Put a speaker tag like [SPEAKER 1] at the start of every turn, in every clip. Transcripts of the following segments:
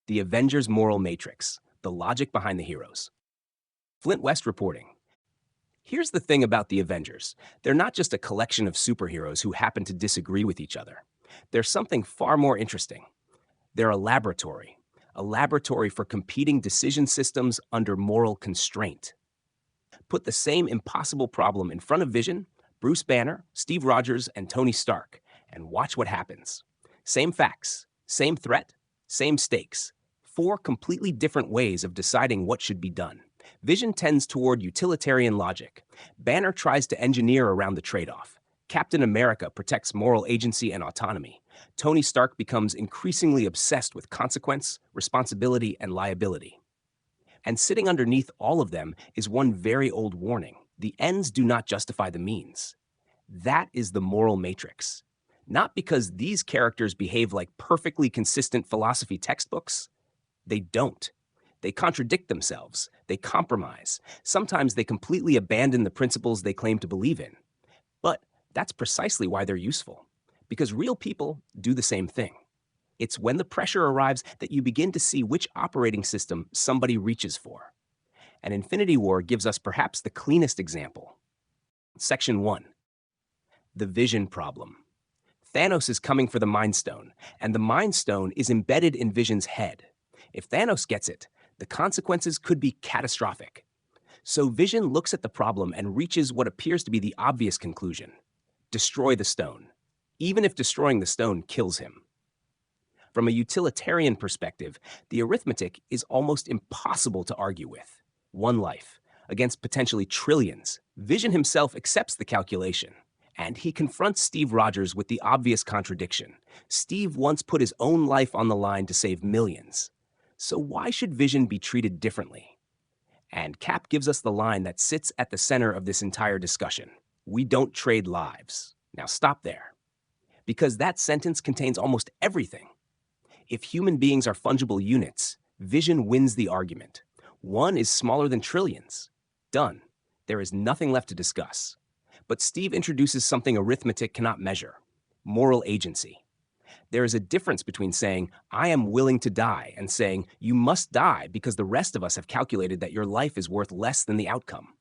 [SPEAKER 1] The Avengers moral matrix, the logic behind the heroes. Flint West reporting. Here's the thing about the Avengers. They're not just a collection of superheroes who happen to disagree with each other. There's something far more interesting. They're a laboratory for competing decision systems under moral constraint. Put the same impossible problem in front of Vision, Bruce Banner, Steve Rogers, and Tony Stark, and watch what happens. Same facts, same threat, same stakes. 4 completely different ways of deciding what should be done. Vision tends toward utilitarian logic. Banner tries to engineer around the trade-off. Captain America protects moral agency and autonomy. Tony Stark becomes increasingly obsessed with consequence, responsibility, and liability. And sitting underneath all of them is one very old warning. The ends do not justify the means. That is the moral matrix. Not because these characters behave like perfectly consistent philosophy textbooks. They don't. They contradict themselves. They compromise. Sometimes they completely abandon the principles they claim to believe in. But that's precisely why they're useful. Because real people do the same thing. It's when the pressure arrives that you begin to see which operating system somebody reaches for. And Infinity War gives us perhaps the cleanest example. Section 1. The Vision problem. Thanos is coming for the Mind Stone, and the Mind Stone is embedded in Vision's head. If Thanos gets it, the consequences could be catastrophic. So Vision looks at the problem and reaches what appears to be the obvious conclusion. Destroy the stone, even if destroying the stone kills him. From a utilitarian perspective, the arithmetic is almost impossible to argue with. One life, against potentially trillions. Vision himself accepts the calculation. And he confronts Steve Rogers with the obvious contradiction. Steve once put his own life on the line to save millions. So why should Vision be treated differently? And Cap gives us the line that sits at the center of this entire discussion. We don't trade lives. Now stop there. Because that sentence contains almost everything. If human beings are fungible units, Vision wins the argument. One is smaller than trillions. Done. There is nothing left to discuss. But Steve introduces something arithmetic cannot measure: moral agency. There is a difference between saying, I am willing to die, and saying, you must die because the rest of us have calculated that your life is worth less than the outcome.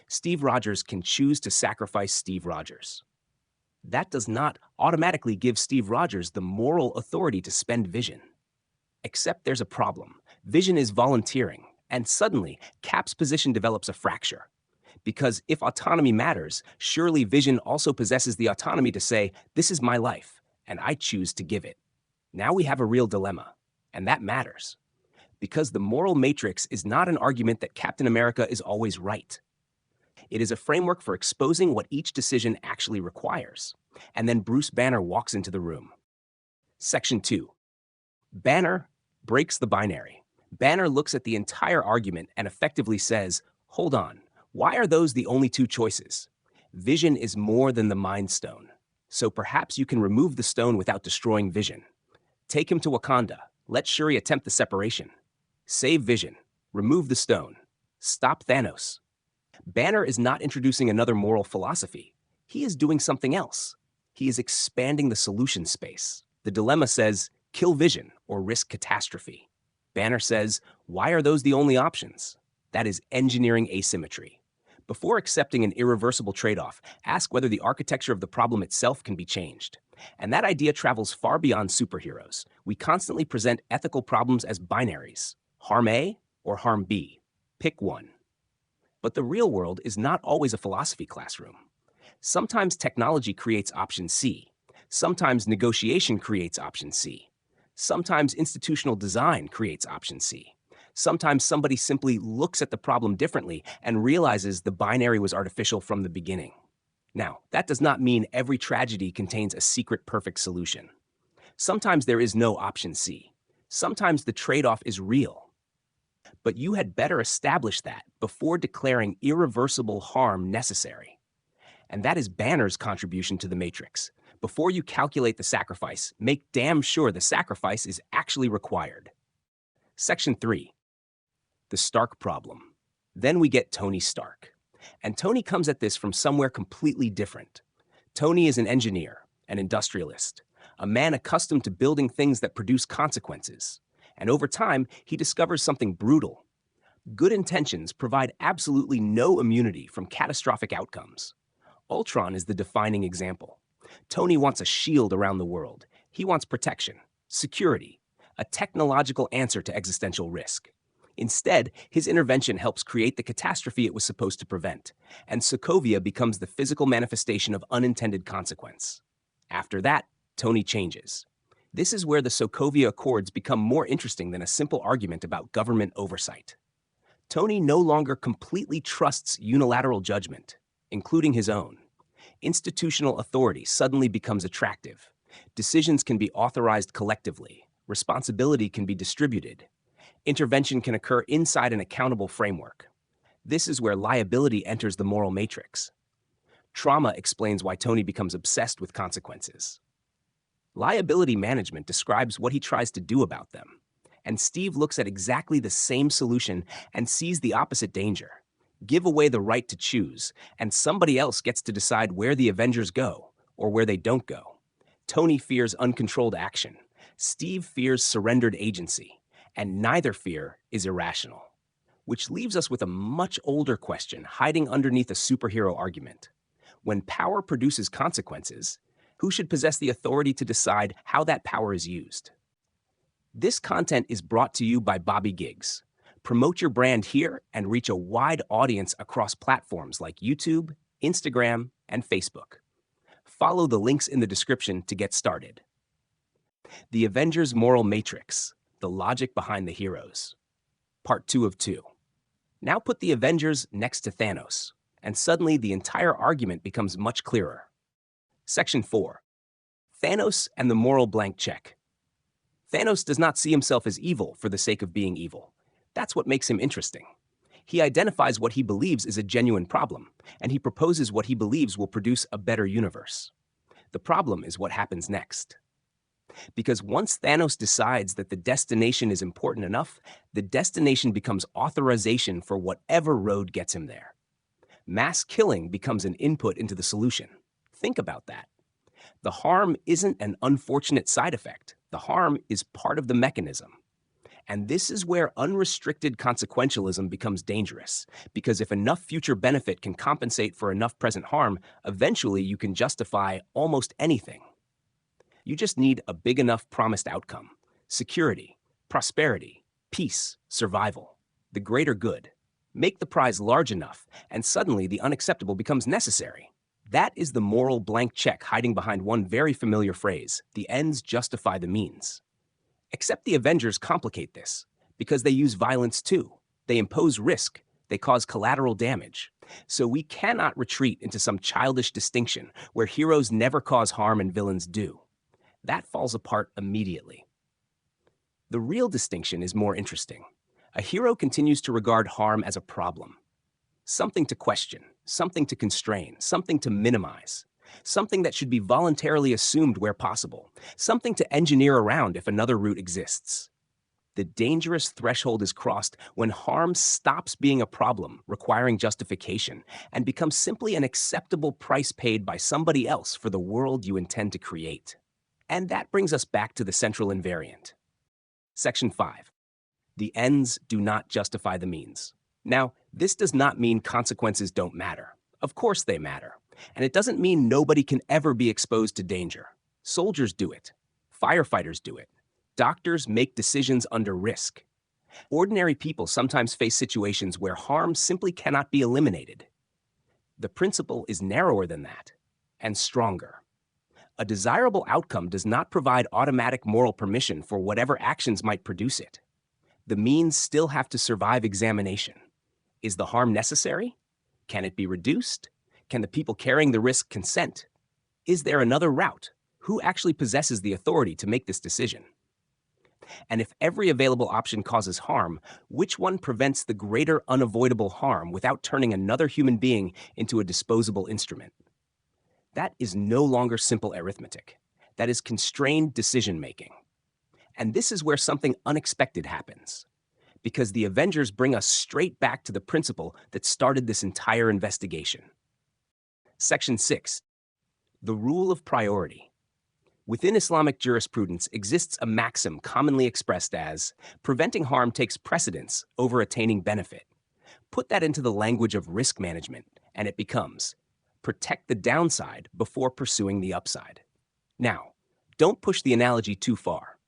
[SPEAKER 1] Steve Rogers can choose to sacrifice Steve Rogers. That does not automatically give Steve Rogers the moral authority to spend Vision. Except there's a problem. Vision is volunteering, and suddenly, Cap's position develops a fracture. Because if autonomy matters, surely Vision also possesses the autonomy to say, this is my life, and I choose to give it. Now we have a real dilemma, and that matters. Because the moral matrix is not an argument that Captain America is always right. It is a framework for exposing what each decision actually requires. And then Bruce Banner walks into the room. Section 2. Banner breaks the binary. Banner looks at the entire argument and effectively says, hold on, why are those the only 2 choices? Vision is more than the Mind Stone. So perhaps you can remove the stone without destroying Vision. Take him to Wakanda. Let Shuri attempt the separation. Save Vision. Remove the stone. Stop Thanos. Banner is not introducing another moral philosophy. He is doing something else. He is expanding the solution space. The dilemma says, kill Vision or risk catastrophe. Banner says, why are those the only options? That is engineering asymmetry. Before accepting an irreversible trade-off, ask whether the architecture of the problem itself can be changed. And that idea travels far beyond superheroes. We constantly present ethical problems as binaries. Harm A or harm B. Pick one. But the real world is not always a philosophy classroom. Sometimes technology creates option C. Sometimes negotiation creates option C. Sometimes institutional design creates option C. Sometimes somebody simply looks at the problem differently and realizes the binary was artificial from the beginning. Now, that does not mean every tragedy contains a secret perfect solution. Sometimes there is no option C. Sometimes the trade-off is real. But you had better establish that before declaring irreversible harm necessary. And that is Banner's contribution to the matrix. Before you calculate the sacrifice, make damn sure the sacrifice is actually required. Section 3. The Stark problem. Then we get Tony Stark. And Tony comes at this from somewhere completely different. Tony is an engineer, an industrialist, a man accustomed to building things that produce consequences. And over time, he discovers something brutal. Good intentions provide absolutely no immunity from catastrophic outcomes. Ultron is the defining example. Tony wants a shield around the world. He wants protection, security, a technological answer to existential risk. Instead, his intervention helps create the catastrophe it was supposed to prevent, and Sokovia becomes the physical manifestation of unintended consequence. After that, Tony changes. This is where the Sokovia Accords become more interesting than a simple argument about government oversight. Tony no longer completely trusts unilateral judgment, including his own. Institutional authority suddenly becomes attractive. Decisions can be authorized collectively. Responsibility can be distributed. Intervention can occur inside an accountable framework. This is where liability enters the moral matrix. Trauma explains why Tony becomes obsessed with consequences. Liability management describes what he tries to do about them. And Steve looks at exactly the same solution and sees the opposite danger. Give away the right to choose, and somebody else gets to decide where the Avengers go, or where they don't go. Tony fears uncontrolled action. Steve fears surrendered agency. And neither fear is irrational. Which leaves us with a much older question hiding underneath a superhero argument. When power produces consequences, who should possess the authority to decide how that power is used? This content is brought to you by Bobby Giggs. Promote your brand here and reach a wide audience across platforms like YouTube, Instagram, and Facebook. Follow the links in the description to get started. The Avengers Moral Matrix, the logic behind the heroes. Part 2 of 2. Now put the Avengers next to Thanos, and suddenly the entire argument becomes much clearer. Section 4. Thanos and the moral blank check. Thanos does not see himself as evil for the sake of being evil. That's what makes him interesting. He identifies what he believes is a genuine problem, and he proposes what he believes will produce a better universe. The problem is what happens next. Because once Thanos decides that the destination is important enough, the destination becomes authorization for whatever road gets him there. Mass killing becomes an input into the solution. Think about that. The harm isn't an unfortunate side effect. The harm is part of the mechanism. And this is where unrestricted consequentialism becomes dangerous, because if enough future benefit can compensate for enough present harm, eventually you can justify almost anything. You just need a big enough promised outcome: security, prosperity, peace, survival, the greater good. Make the prize large enough, and suddenly the unacceptable becomes necessary. That is the moral blank check hiding behind one very familiar phrase: the ends justify the means. Except the Avengers complicate this, because they use violence too. They impose risk. They cause collateral damage. So we cannot retreat into some childish distinction where heroes never cause harm and villains do. That falls apart immediately. The real distinction is more interesting. A hero continues to regard harm as a problem. Something to question, something to constrain, something to minimize. Something that should be voluntarily assumed where possible. Something to engineer around if another route exists. The dangerous threshold is crossed when harm stops being a problem requiring justification and becomes simply an acceptable price paid by somebody else for the world you intend to create. And that brings us back to the central invariant. Section 5. The ends do not justify the means. Now, this does not mean consequences don't matter. Of course they matter. And it doesn't mean nobody can ever be exposed to danger. Soldiers do it. Firefighters do it. Doctors make decisions under risk. Ordinary people sometimes face situations where harm simply cannot be eliminated. The principle is narrower than that, and stronger. A desirable outcome does not provide automatic moral permission for whatever actions might produce it. The means still have to survive examination. Is the harm necessary? Can it be reduced? Can the people carrying the risk consent? Is there another route? Who actually possesses the authority to make this decision? And if every available option causes harm, which one prevents the greater unavoidable harm without turning another human being into a disposable instrument? That is no longer simple arithmetic. That is constrained decision-making. And this is where something unexpected happens, because the Avengers bring us straight back to the principle that started this entire investigation. Section 6. The rule of priority. Within Islamic jurisprudence exists a maxim commonly expressed as preventing harm takes precedence over attaining benefit. Put that into the language of risk management, and it becomes protect the downside before pursuing the upside. Now, don't push the analogy too far.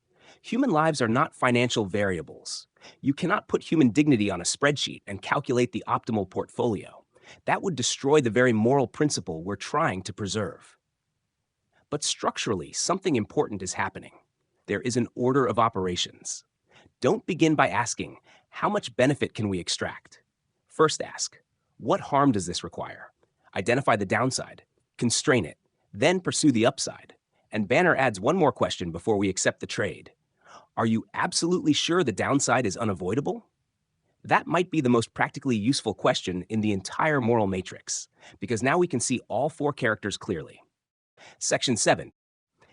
[SPEAKER 1] Human lives are not financial variables. You cannot put human dignity on a spreadsheet and calculate the optimal portfolio. That would destroy the very moral principle we're trying to preserve. But structurally, something important is happening. There is an order of operations. Don't begin by asking, how much benefit can we extract? First ask, what harm does this require? Identify the downside, constrain it, then pursue the upside. And Banner adds one more question before we accept the trade. Are you absolutely sure the downside is unavoidable? That might be the most practically useful question in the entire moral matrix, because now we can see all four characters clearly. Section 7.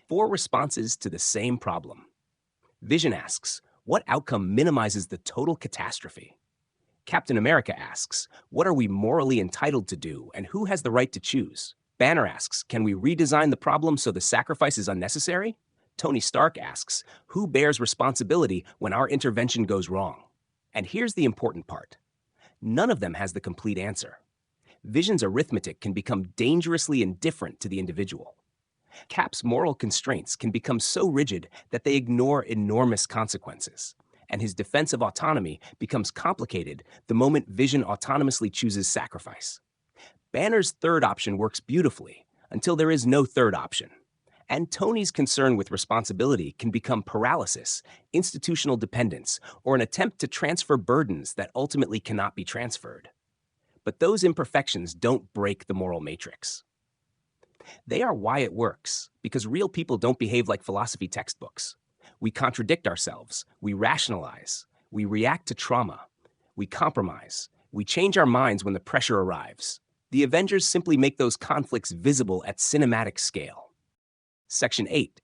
[SPEAKER 1] 4 responses to the same problem. Vision asks, what outcome minimizes the total catastrophe? Captain America asks, what are we morally entitled to do and who has the right to choose? Banner asks, can we redesign the problem so the sacrifice is unnecessary? Tony Stark asks, who bears responsibility when our intervention goes wrong? And here's the important part. None of them has the complete answer. Vision's arithmetic can become dangerously indifferent to the individual. Cap's moral constraints can become so rigid that they ignore enormous consequences, and his defense of autonomy becomes complicated the moment Vision autonomously chooses sacrifice. Banner's third option works beautifully until there is no third option. And Tony's concern with responsibility can become paralysis, institutional dependence, or an attempt to transfer burdens that ultimately cannot be transferred. But those imperfections don't break the moral matrix. They are why it works, because real people don't behave like philosophy textbooks. We contradict ourselves, we rationalize, we react to trauma, we compromise, we change our minds when the pressure arrives. The Avengers simply make those conflicts visible at cinematic scale. Section 8.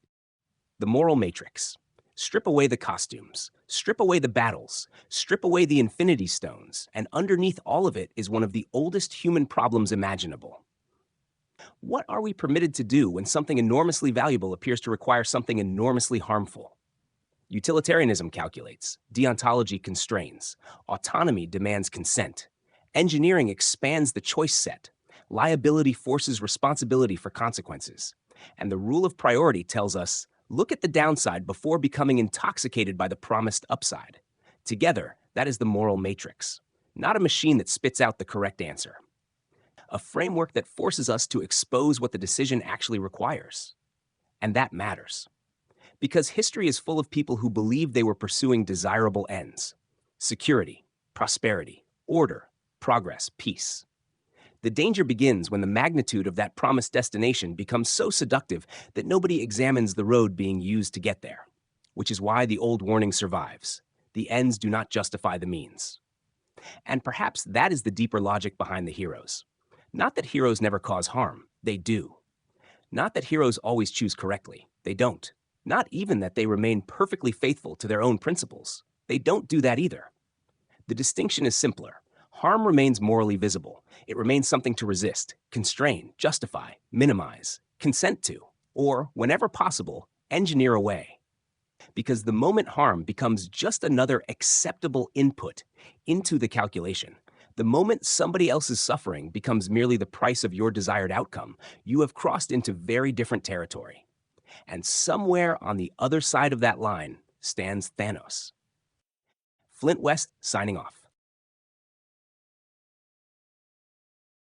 [SPEAKER 1] The moral matrix. Strip away the costumes, strip away the battles, strip away the infinity stones, and underneath all of it is one of the oldest human problems imaginable. What are we permitted to do when something enormously valuable appears to require something enormously harmful? Utilitarianism calculates, deontology constrains, autonomy demands consent, engineering expands the choice set, liability forces responsibility for consequences, and the rule of priority tells us, look at the downside before becoming intoxicated by the promised upside. Together, that is the moral matrix, not a machine that spits out the correct answer. A framework that forces us to expose what the decision actually requires. And that matters. Because history is full of people who believed they were pursuing desirable ends. Security, prosperity, order, progress, peace. The danger begins when the magnitude of that promised destination becomes so seductive that nobody examines the road being used to get there, which is why the old warning survives. The ends do not justify the means. And perhaps that is the deeper logic behind the heroes. Not that heroes never cause harm, they do. Not that heroes always choose correctly, they don't. Not even that they remain perfectly faithful to their own principles, they don't do that either. The distinction is simpler. Harm remains morally visible. It remains something to resist, constrain, justify, minimize, consent to, or, whenever possible, engineer away. Because the moment harm becomes just another acceptable input into the calculation, the moment somebody else's suffering becomes merely the price of your desired outcome, you have crossed into very different territory. And somewhere on the other side of that line stands Thanos. Flint West signing off.